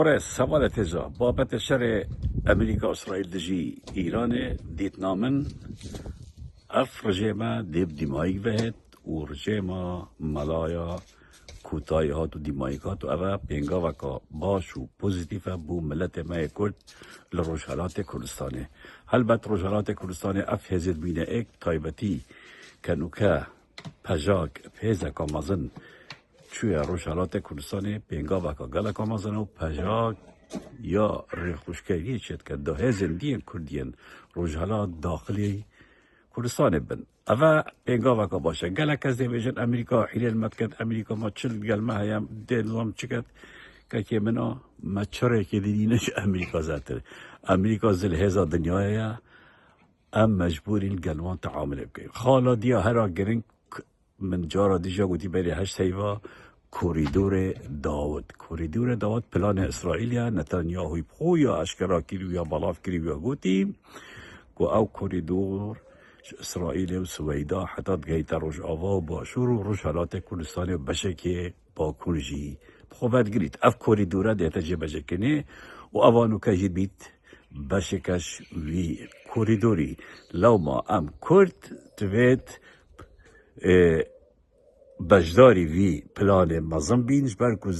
سوال تجا بابت شر امریکا اسرائیل دجی ایران دیت نامن اف رجیما دیب دیمایی بهت و رجیما ملایا کوتای هاتو دیمایی کات و اوه پینگا وکا باش و پوزیتیف بو ملت ما کرد لروجهالات کردستانه هلبت روجهالات کردستانه اف هزید بینه ایک تایبتی کنوکه پجاک پیزه کامازن چوی روجهالات کردستان پینگا وکا گله کامازن و پجاک یا ریخوشکری چید که ده هزندین کردین روجهالات داخلی کردستان بن اوه پینگا وکا باشه گله کسی بیشن امریکا حیل مدکت امریکا ما چل گل ما هیم دیلوام چکت که منا ما چره که دیدینش امریکا زاتر امریکا زل هزا دنیای ام مجبورین گلوان تعامل بکن خالا دیا هرا گرنگ من جارا دیجا گوتی بری هشت هیوا کوریدور داود پلان اسرائیلیا نتانیاهوی بخو یا اشکرا کریو یا بلاف کریو یا گوتی گو او کوریدور اسرائیل و سویدا حتی گیت روش آوا و باشور و روش حالات کردستان بشکه با کنجی بخوبت گرید اف کوریدوره دیتا جه بشکنه و اوانو که جید بیت بشکش وی کوریدوری لو ما ام کرد توید بجداری وی پلان مزم بینش برکو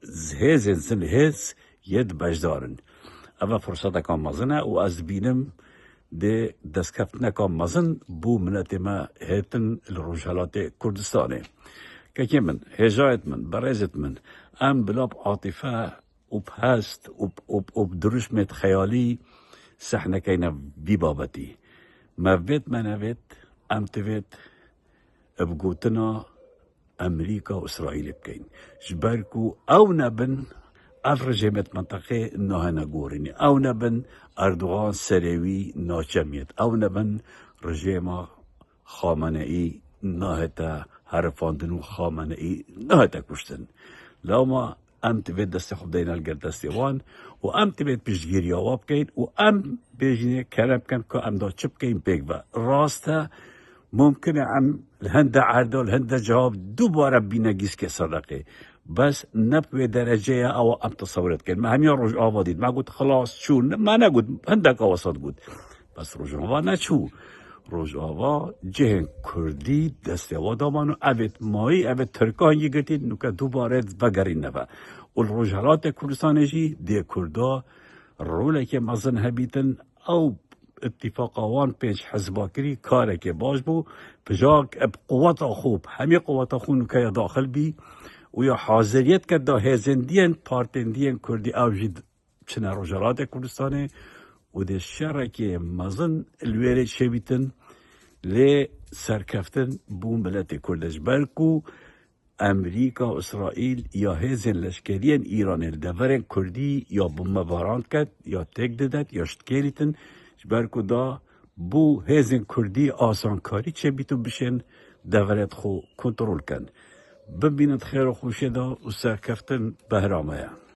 زهزن سن هز ید بجدارن اما فرصت کام مزنه و از بینم ده دستکفتنه کام مزن بو منت ما هیتن الروجهالات کردستانه که من هجایت من برزت من ام بلاب عاطفه و بهست و بدرشمت خیالی سحنه کینا بی بابتی ما وید من وید ام توید بقوتنا امريكا واسرائيل بكين جباركو او نبن الرجيمت منطقه انها نقورني او نبن اردوغان سريوي ناچميت او نبن رجيما خامنئي ناهتا هرفاندنو خامنئي ناهتا كشتن لو ما ام تبيت دست خب دينا الگردستيوان و ام تبيت بجگيري آواب كين و ام بيجني كلام كان كو ام دا چپ كين بيگوا راستا ممکنه ام الهنده عرض و الهنده جواب دوباره بینگیس که صدقه بس نبوی درجه او ام تصورت کن ما همین روز آوا دید ما گفت خلاص چو ما نگود هنده که وسط بود بس روز آوا نچو روز آوا جهن کردی دست آوا دامانو اوید مایی اوید ترکانی گرتید نو که دوباره بگرین نفه و روجهالات کردستانشی دی کردا روله که مزن هبیتن او اتفاقوان پیش حزباکری کاره که باش بو بجاک اب قوات خوب همی قوات خون که داخل بی و یا حاضریت که دا هزندین پارتندین کردی او جید چنه روجهالات کردستانه و ده شره که مزن الویره شویتن لی سرکفتن بو ملت کردش بلکو امریکا و اسرائیل یا هزن لشکرین ایران الدورن کردی یا بمباراند کد یا تک ددد یا شتکیلیتن برکو دا بو هزین کردی آسانکاری چه بیتو بشن دولت خو کنترل کن ببیند خیر و خوشه دا و سرکفتن بهرامه